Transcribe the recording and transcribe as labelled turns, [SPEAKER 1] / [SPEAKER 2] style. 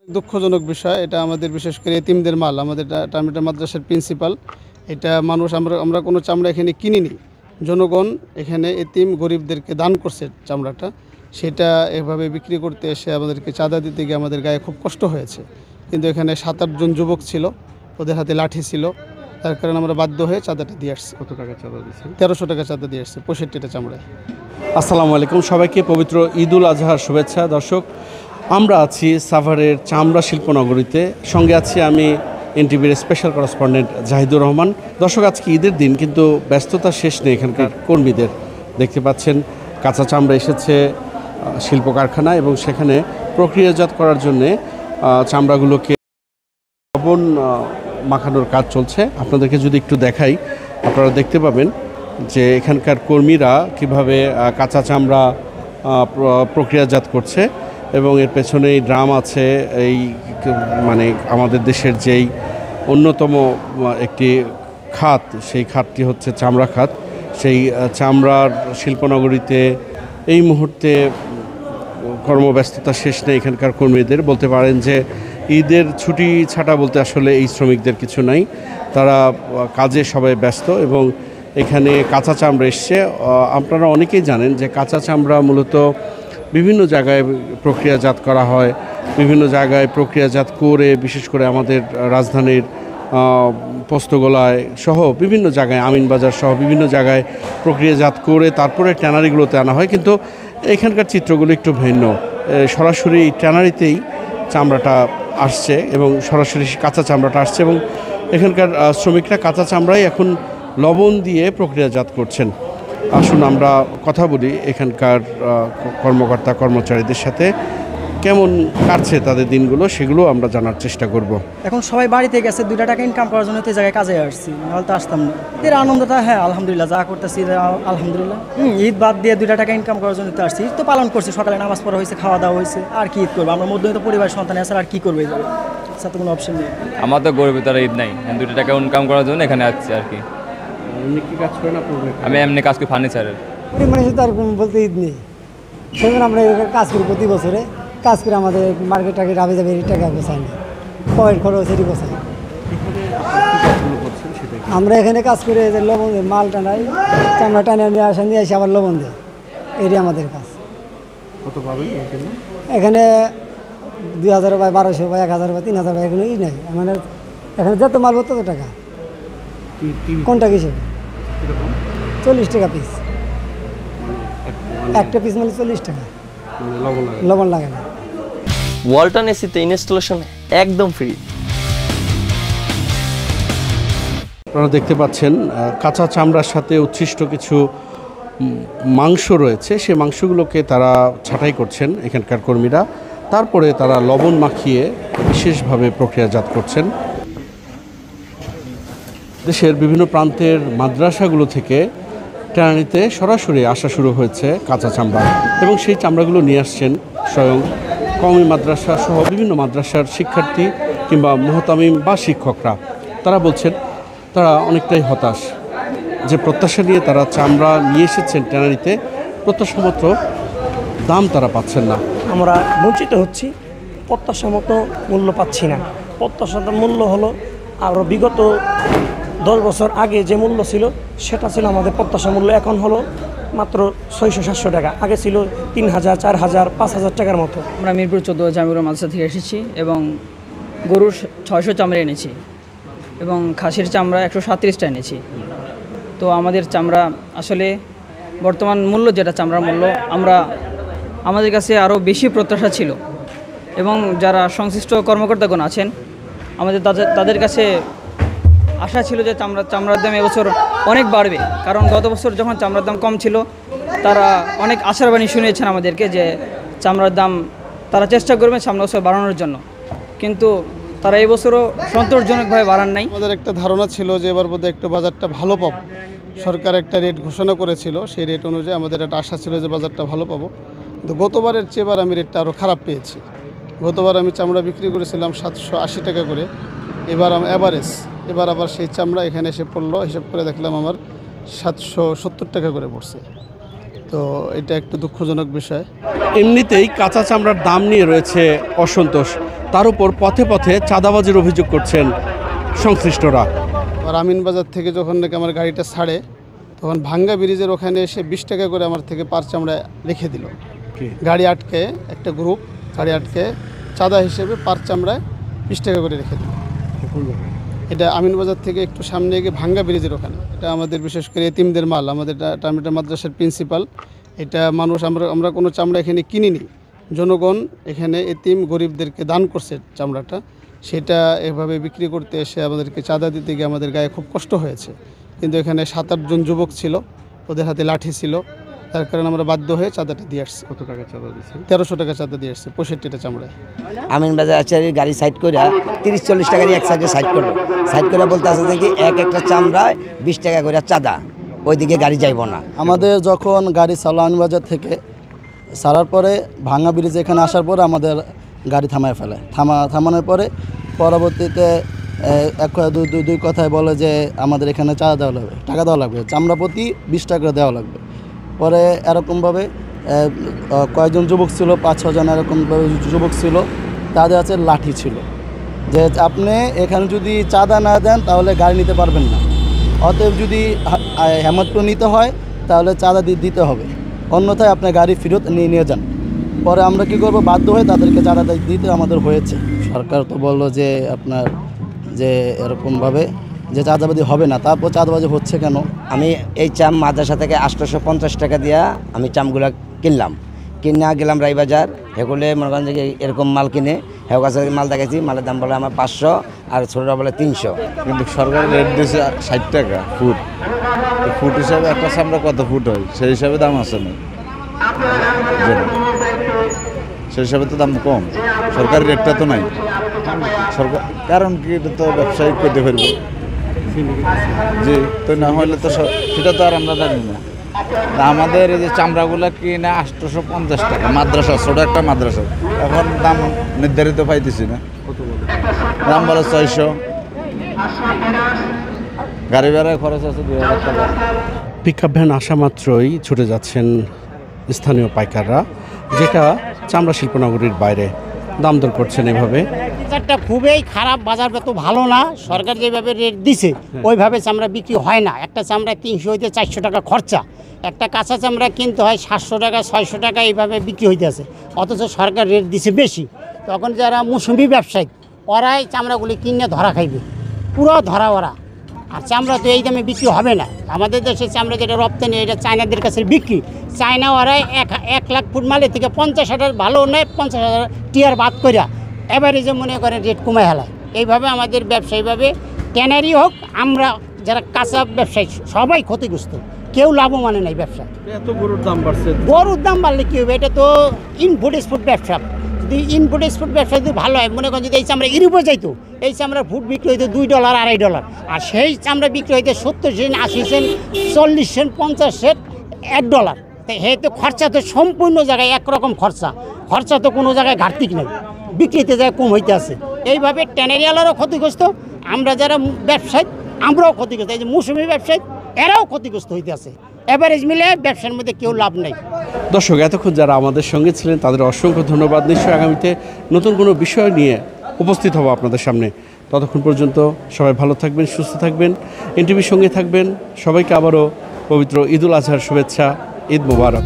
[SPEAKER 1] দুঃখজনক বিষয় এটা আমাদের, বিশেষ করে এতিমদের মাল। আমাদের টার্মিনাল মাদ্রাসার প্রিন্সিপাল, এটা মানুষ, আমরা কোনো চামড়া এখানে কিনিনি, জনগণ এখানে এতিম গরিবদেরকে দান করছে চামড়াটা, সেটা এভাবে বিক্রি করতে এসে আমাদেরকে চাঁদা দিতে গিয়ে আমাদের গায়ে খুব কষ্ট হয়েছে। কিন্তু এখানে 7-8 জন যুবক ছিল, ওদের হাতে লাঠি ছিল, তার কারণে আমরা বাধ্য হয়ে চাঁদাটা দিয়ে আসছি।
[SPEAKER 2] কত টাকা চাঁদা দিয়েছেন?
[SPEAKER 1] 1300 টাকা চাঁদা দিয়ে আসছে 65টা চামড়ায়।
[SPEAKER 2] আসসালামু আলাইকুম, সবাইকে পবিত্র ঈদুল আজহার শুভেচ্ছা। দর্শক, আমরা আছি সাভারের চামড়া শিল্পনগরীতে, সঙ্গে আছি আমি এনটিভির স্পেশাল করেসপন্ডেন্ট জাহিদুর রহমান। দর্শক, আজকে ঈদের দিন, কিন্তু ব্যস্ততা শেষ নেই এখানকার কর্মীদের। দেখতে পাচ্ছেন কাঁচা চামড়া এসেছে শিল্প কারখানা, এবং সেখানে প্রক্রিয়াজাত করার জন্যে চামড়াগুলোকে লবণ মাখানোর কাজ চলছে। আপনাদেরকে যদি একটু দেখাই, আপনারা দেখতে পাবেন যে এখানকার কর্মীরা কিভাবে কাঁচা চামড়া প্রক্রিয়াজাত করছে, এবং এর পেছনে ড্রাম আছে। এই মানে আমাদের দেশের যেই অন্যতম একটি খাত, সেই খাতটি হচ্ছে চামড়া খাত। সেই চামড়ার শিল্পনগরীতে এই মুহূর্তে কর্মব্যস্ততা শেষ নেই এখানকার কর্মীদের। বলতে পারেন যে ঈদের ছুটি ছাটা বলতে আসলে এই শ্রমিকদের কিছু নাই, তারা কাজে সবাই ব্যস্ত। এবং এখানে কাঁচা চামড়া এসছে। আপনারা অনেকেই জানেন যে কাঁচা চামড়া মূলত বিভিন্ন জায়গায় প্রক্রিয়াজাত করা হয়, বিভিন্ন জায়গায় প্রক্রিয়াজাত করে, বিশেষ করে আমাদের রাজধানীর পোস্তগোলায় সহ বিভিন্ন জায়গায়, আমিনবাজার সহ বিভিন্ন জায়গায় প্রক্রিয়াজাত করে তারপরে ট্যানারিগুলোতে আনা হয়। কিন্তু এখানকার চিত্রগুলো একটু ভিন্ন। সরাসরি ট্যানারিতেই চামড়াটা আসছে, এবং সরাসরি কাঁচা চামড়াটা আসছে, এবং এখানকার শ্রমিকরা কাঁচা চামড়াই এখন লবণ দিয়ে প্রক্রিয়াজাত করছেন। আসুন আমরা কথা বলি এখানকার কর্মকর্তা কর্মচারীদের সাথে, কেমন কাটছে তাদের দিনগুলো, সেগুলো আমরা জানার চেষ্টা করব।
[SPEAKER 3] এখন সবাই বাড়িতে গেছে, 2 টাকা ইনকাম করার জন্য তো এই জায়গায় কাজে আসছি, নাহলে তো আসতাম না। এর আনন্দটা, হ্যাঁ আলহামদুলিল্লাহ, যা করতেছি আলহামদুলিল্লাহ। ঈদ বাদ দিয়ে 2 টাকা ইনকাম করার জন্য তো আসছি। ঈদ তো পালন করছি, সকালে নামাজ পড়া হয়েছে, খাওয়া দাওয়া হয়েছে, আর কি ঈদ করবো? আমরা মধ্যবিত্ত পরিবার সন্তান আছে, আর কি করবো? এই জায়গায় সাথে কোনো অপশন নেই।
[SPEAKER 4] আমার তো গরিবের তারা ঈদ নাই, 2 টাকা ইনকাম করার জন্য এখানে আসছি আর কি।
[SPEAKER 2] এমনি কি কাজ করেন আপনি?
[SPEAKER 4] আমি এমনি কাজ করি ফার্নিচারের।
[SPEAKER 5] মানুষের তো আর বলতে ঈদ নেই, সেজন্য আমরা কাজ করি প্রতি বছরে। কাজ করে আমাদের মার্কেট টার্গেট আবে যাবে, এই টাকা গোছাই না, পয়েন্ট খরচ এটি গোছাই। আমরা এখানে কাজ করে যে লবণ মাল টানাই, চামড়া টানে নিয়ে আসা, নিয়ে আসে আবার লবণ দেয়, এটি আমাদের কাজ।
[SPEAKER 2] কত পাবেন
[SPEAKER 5] এখানে 2000 বা 1200 বা 1000 বা 3000 বা এখানে ই নাই, মানে এখানে যত মাল তত টাকা। কোনটা কিসের? 40 টাকা পিস, একটা পিস মানে 40 টাকা, লবণ লাগে না।
[SPEAKER 6] ওয়ালটন এসিতে ইনস্টলেশন একদম ফ্রি।
[SPEAKER 2] আপনারা দেখতে পাচ্ছেন কাঁচা চামড়ার সাথে উচ্ছিষ্ট কিছু মাংস রয়েছে, সেই মাংসগুলোকে তারা ছাঁটাই করছেন এখানকার কর্মীরা, তারপরে তারা লবণ মাখিয়ে বিশেষভাবে প্রক্রিয়াজাত করছেন। দেশের বিভিন্ন প্রান্তের মাদ্রাসাগুলো থেকে ট্যানারিতে সরাসরি আসা শুরু হয়েছে কাঁচা চামড়া, এবং সেই চামড়াগুলো নিয়ে আসছেন স্বয়ং কওমি মাদ্রাসা সহ বিভিন্ন মাদ্রাসার শিক্ষার্থী কিংবা মুহতামিম বা শিক্ষকরা। তারা বলছেন তারা অনেকটাই হতাশ, যে প্রত্যাশা নিয়ে তারা চামড়া নিয়ে এসেছেন ট্যানারিতে, প্রত্যাশা মতো দাম তারা পাচ্ছেন না।
[SPEAKER 7] আমরা বঞ্চিত হচ্ছি, প্রত্যাশা মতো মূল্য পাচ্ছি না। প্রত্যাশার মূল্য হলো আরও বিগত 10 বছর আগে যে মূল্য ছিল সেটা ছিল আমাদের প্রত্যাশা মূল্য, এখন হলো মাত্র 600-700 টাকা, আগে ছিল 3000, 4000, 5000 টাকার মতো।
[SPEAKER 8] আমরা মিরপুর 14 জামিউর মাদ্রাসা থেকে এসেছি, এবং গরুর 600 চামড়া এনেছি, এবং খাসির চামড়া 137টা এনেছি। তো আমাদের চামড়া আসলে বর্তমান মূল্য, যেটা চামড়ার মূল্য, আমাদের কাছে আরও বেশি প্রত্যাশা ছিল, এবং যারা সংশ্লিষ্ট কর্মকর্তাগণ আছেন আমাদের, তাদের কাছে আশা ছিল যে চামড়ার দাম এবছর অনেক বাড়বে, কারণ গত বছর যখন চামড়ার দাম কম ছিল তারা অনেক আশার বাণী শুনিয়েছেন আমাদেরকে যে চামড়ার দাম তারা চেষ্টা করবেন সামনের বছর বাড়ানোর জন্য, কিন্তু তারা এই বছরও সন্তোষজনকভাবে বাড়ান নাই।
[SPEAKER 1] আমাদের একটা ধারণা ছিল যে এবার বোধহয় একটু বাজারটা ভালো পাবো, সরকার একটা রেট ঘোষণা করেছিল, সেই রেট অনুযায়ী আমাদের একটা আশা ছিল যে বাজারটা ভালো পাবো। কিন্তু গতবারের চেয়ে এবার আমি রেটটা আরও খারাপ পেয়েছি। গতবার আমি চামড়া বিক্রি করেছিলাম 780 টাকা করে, এবার এবার আবার সেই চামড়া এখানে এসে পড়লো, হিসাব করে দেখলাম আমার 770 টাকা করে পড়ছে। তো এটা একটু দুঃখজনক বিষয়।
[SPEAKER 2] এমনিতেই কাঁচা চামড়ার দাম নিয়ে রয়েছে অসন্তোষ, তার উপর পথে পথে চাঁদাবাজির অভিযোগ করছেন সংশ্লিষ্টরা।
[SPEAKER 1] আর আমিনবাজার থেকে যখন নাকি আমার গাড়িটা ছাড়ে, তখন ভাঙ্গা ব্রিজের ওখানে এসে 20 টাকা করে আমার থেকে পার চামড়া রেখে দিল। গাড়ি আটকে, একটা গ্রুপ গাড়ি আটকে চাঁদা হিসেবে পার চামড়ায় 20 টাকা করে রেখে দিল। এটা আমিনবাজার থেকে একটু সামনে গিয়ে ভাঙ্গা ব্রিজের ওখানে। এটা আমাদের বিশেষ করে এতিমদের মাল, আমাদের টার্মিনাল মাদ্রাসার প্রিন্সিপাল। এটা মানুষ আমরা কোনো চামড়া এখানে কিনিনি, জনগণ এখানে এতিম গরিবদেরকে দান করছে চামড়াটা। সেটা এভাবে বিক্রি করতে এসে আমাদেরকে চাঁদা দিতে গিয়ে আমাদের গায়ে খুব কষ্ট হয়েছে। কিন্তু এখানে 7-8 জন যুবক ছিল, ওদের হাতে লাঠি ছিল, তার কারণে আমরা বাধ্য হয়ে চাঁদাটা দিয়ে আসছি।
[SPEAKER 2] কত টাকা চাঁদা দিয়েছেন?
[SPEAKER 1] 1300 টাকা চাঁদা দিয়ে আসছে 65টা চামড়ায়।
[SPEAKER 9] আমিনবাজার আচারি গাড়ি সাইড করে 30-40 টাকা এক সাইডে সাইড করলো। সাইড করে বলতে আছে যে কি একটা চামড়ায় 20 টাকা করে চাঁদা, ওইদিকে গাড়ি যাইব না।
[SPEAKER 10] আমাদের যখন গাড়ি চালো আমিনবাজার থেকে ছাড়ার পরে ভাঙ্গা ব্রিজ এখানে আসার পরে আমাদের গাড়ি থামায় ফেলে। থামানোর পরে পরবর্তীতে দুই কথায় বলে যে আমাদের এখানে চাঁদা দেওয়া লাগবে, টাকা দেওয়া লাগবে, চামড়া প্রতি 20 টাকা দেওয়া লাগবে। পরে এরকমভাবে কয়েকজন যুবক ছিল, 5-6 জন এরকমভাবে যুবক ছিল, তাদের কাছে লাঠি ছিল যে আপনি এখানে যদি চাঁদা না দেন তাহলে গাড়ি নিতে পারবেন না, অতএব যদি হেমতপুর নিতে হয় তাহলে চাঁদা দিতে হবে, অন্যথায় আপনার গাড়ি ফেরত নিয়ে যান। পরে আমরা কি করব, বাধ্য হয়ে তাদেরকে চাঁদা দিতে আমাদের হয়েছে। সরকার তো বললো যে আপনার যে এরকমভাবে যে চাঁদাবাজি হবে না, তারপর চাঁদাবাজি হচ্ছে কেন?
[SPEAKER 9] আমি এই চাম মাদ্রাসা থেকে 850 টাকা দিয়া আমি চামগুলা কিনলাম, কিনে গেলাম রায়বাজার। হেগুলে মনে করেন যে এরকম মাল কিনে হেউ কাছে মাল দেখেছি, মালের দাম বলে আমার 500 আর ছোটরা বলে 300।
[SPEAKER 11] কিন্তু সরকার রেট দিয়েছে 60 টাকা ফুট। ফুট হিসাবে একটা চামড়া কত ফুট হয় সেই হিসাবে দাম আছে না, সেই হিসাবে তো দাম কম। সরকারি রেটটা তো নাই সরকার, কারণ কি এটা তো ব্যবসায়িক করতে ফেলবো জি, তো না হলে তো সেটা তো আর আমরা জানি না। আমাদের এই যে চামড়াগুলো কিনে 850 টাকা মাদ্রাসা, ছোট একটা মাদ্রাসা, এখন দাম নির্ধারিত পাইতেছি না, দাম বলে 600, গাড়ি ভাড়ায় খরচ আছে 2000 টাকা।
[SPEAKER 2] পিকআপ ভ্যান আসা মাত্রই ছুটে যাচ্ছেন স্থানীয় পাইকাররা, যেটা চামড়া শিল্পনগরীর বাইরে দাম দর করছেন এভাবে।
[SPEAKER 12] বাজারটা খুবই খারাপ, বাজার তো ভালো না। সরকার যেভাবে রেট দিছে ওইভাবে চামড়া বিক্রি হয় না। একটা চামড়া 300 হইতে 400 টাকা খরচা, একটা কাঁচা চামড়া কিনতে হয় 700 টাকা 600 টাকা এইভাবে বিক্রি হইতেছে, অথচ সরকার রেট দিছে বেশি। তখন যারা মৌসুমি ব্যবসায়ী ওরাই চামড়াগুলি কিনে ধরা খাইবে, পুরো ধরা ওরা। আর চামড়া তো এই দামে বিক্রি হবে না। আমাদের দেশের চামড়া যেটা রপ্তানি, এটা চায়নাদের কাছে বিক্রি। চায়না ওরাই 1 লাখ ফুট মালের থেকে 50,000 ভালো নেয়, 50,000 টিয়ার বাদ করিয়া এভারেজে মনে করেন রেট কমে হেলায়। এইভাবে আমাদের ব্যবসায়ীভাবে ট্যানারি হোক, আমরা যারা কাঁচা ব্যবসায়ী সবাই ক্ষতিগ্রস্ত, কেউ লাভবান নাই ব্যবসা।
[SPEAKER 2] এত গরুর দাম বাড়ছে,
[SPEAKER 12] গরুর দাম বাড়লে কী হবে? এটা তো ইনপুট এক্সপোর্ট ব্যবসা। যদি ইনপুট এক্সপোর্ট ব্যবসা যদি ভালো হয়, মনে করেন যদি এই চামড়া ইউরোপে যাইতো, এই চামড়া ফুট বিক্রি হইতো $2 $2.5, আর সেই চামড়া বিক্রি হইতে 70 সেন্ট 80 সেন্ট 40 সেন্ট 50 সেন্ট $1। তাই হে তো খরচা তো সম্পূর্ণ জায়গায় একরকম খরচা তো কোনো জায়গায় ঘাটতি নেই, বিক্রিতে যায় কম হইতে আছে। এইভাবে ট্যানারিয়ালারও ক্ষতিগ্রস্ত, আমরা যারা ব্যবসায়ী আমরাও ক্ষতিগ্রস্ত। এই যে মৌসুমি ব্যবসায়ী এরাও ক্ষতিগ্রস্ত হইতে আছে। এভারেজ মিলে ব্যবসার মধ্যে কেউ লাভ নেই।
[SPEAKER 2] দর্শক, এতক্ষণ যারা আমাদের সঙ্গে ছিলেন তাদের অসংখ্য ধন্যবাদ। নিশ্চয়ই আগামীতে নতুন কোনো বিষয় নিয়ে উপস্থিত হব আপনাদের সামনে। ততক্ষণ পর্যন্ত সবাই ভালো থাকবেন, সুস্থ থাকবেন, এনটিভির সঙ্গে থাকবেন। সবাইকে আবারও পবিত্র ঈদুল আজহার শুভেচ্ছা। ঈদ মোবারক।